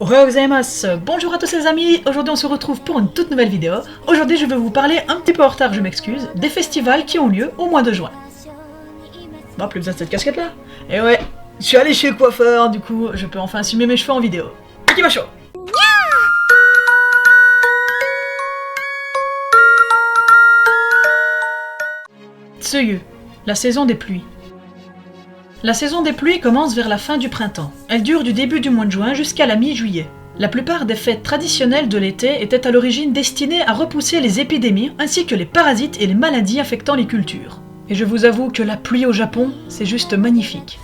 Ohayou gozaimasu. Bonjour à tous les amis, aujourd'hui on se retrouve pour une toute nouvelle vidéo. Aujourd'hui je vais vous parler, un petit peu en retard je m'excuse, des festivals qui ont lieu au mois de juin. Bon, plus besoin de cette casquette là. Et ouais, je suis allé chez le coiffeur, du coup je peux enfin assumer mes cheveux en vidéo. Akimashou. Tsuyu, la saison des pluies. La saison des pluies commence vers la fin du printemps. Elle dure du début du mois de juin jusqu'à la mi-juillet. La plupart des fêtes traditionnelles de l'été étaient à l'origine destinées à repousser les épidémies ainsi que les parasites et les maladies affectant les cultures. Et je vous avoue que la pluie au Japon, c'est juste magnifique.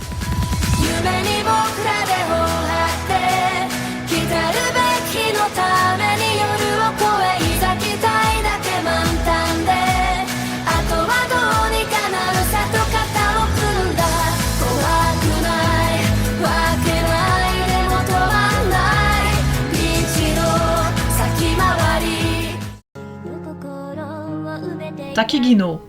Takigi-no.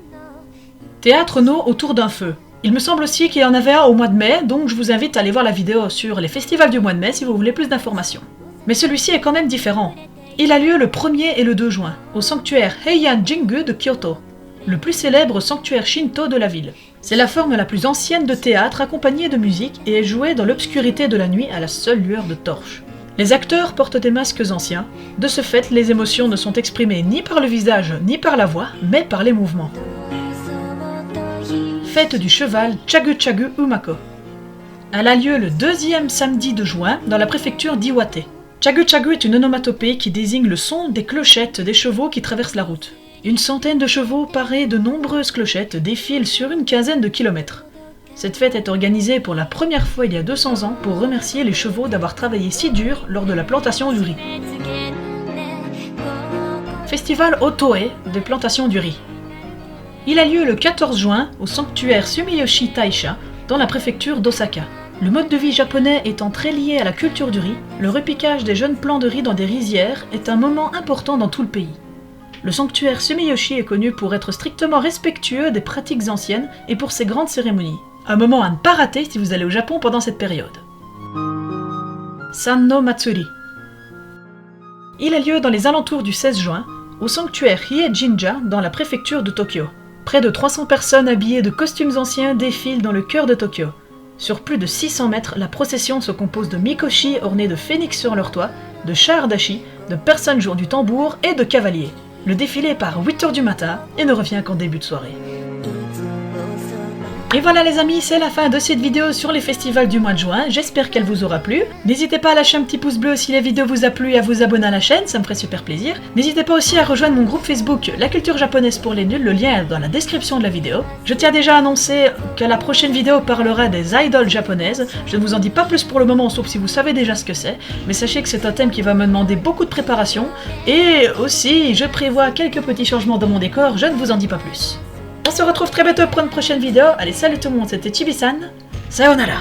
Théâtre no autour d'un feu. Il me semble aussi qu'il y en avait un au mois de mai, donc je vous invite à aller voir la vidéo sur les festivals du mois de mai si vous voulez plus d'informations. Mais celui-ci est quand même différent. Il a lieu le 1er et le 2 juin, au sanctuaire Heian Jingu de Kyoto, le plus célèbre sanctuaire shinto de la ville. C'est la forme la plus ancienne de théâtre accompagnée de musique et est jouée dans l'obscurité de la nuit à la seule lueur de torches. Les acteurs portent des masques anciens, de ce fait les émotions ne sont exprimées ni par le visage ni par la voix, mais par les mouvements. Fête du cheval Chagu Chagu Umako. Elle a lieu le deuxième samedi de juin dans la préfecture d'Iwate. Chagu Chagu est une onomatopée qui désigne le son des clochettes des chevaux qui traversent la route. Une centaine de chevaux parés de nombreuses clochettes défilent sur une quinzaine de kilomètres. Cette fête est organisée pour la première fois il y a 200 ans pour remercier les chevaux d'avoir travaillé si dur lors de la plantation du riz. Festival Otoe de plantation du riz. Il a lieu le 14 juin au sanctuaire Sumiyoshi Taisha dans la préfecture d'Osaka. Le mode de vie japonais étant très lié à la culture du riz, le repiquage des jeunes plants de riz dans des rizières est un moment important dans tout le pays. Le sanctuaire Sumiyoshi est connu pour être strictement respectueux des pratiques anciennes et pour ses grandes cérémonies. Un moment à ne pas rater si vous allez au Japon pendant cette période. San no Matsuri. Il a lieu dans les alentours du 16 juin, au sanctuaire Hie Jinja dans la préfecture de Tokyo. Près de 300 personnes habillées de costumes anciens défilent dans le cœur de Tokyo. Sur plus de 600 mètres, la procession se compose de mikoshi ornés de phénix sur leur toit, de chars d'ashi, de personnes jouant du tambour et de cavaliers. Le défilé part à 8h du matin et ne revient qu'en début de soirée. Et voilà les amis, c'est la fin de cette vidéo sur les festivals du mois de juin, j'espère qu'elle vous aura plu. N'hésitez pas à lâcher un petit pouce bleu si la vidéo vous a plu et à vous abonner à la chaîne, ça me ferait super plaisir. N'hésitez pas aussi à rejoindre mon groupe Facebook La Culture Japonaise pour les Nuls, le lien est dans la description de la vidéo. Je tiens déjà à annoncer que la prochaine vidéo parlera des idoles japonaises, je ne vous en dis pas plus pour le moment sauf si vous savez déjà ce que c'est, mais sachez que c'est un thème qui va me demander beaucoup de préparation, et aussi je prévois quelques petits changements dans mon décor, je ne vous en dis pas plus. On se retrouve très bientôt pour une prochaine vidéo. Allez, salut tout le monde, c'était Chibi-san. Sayonara.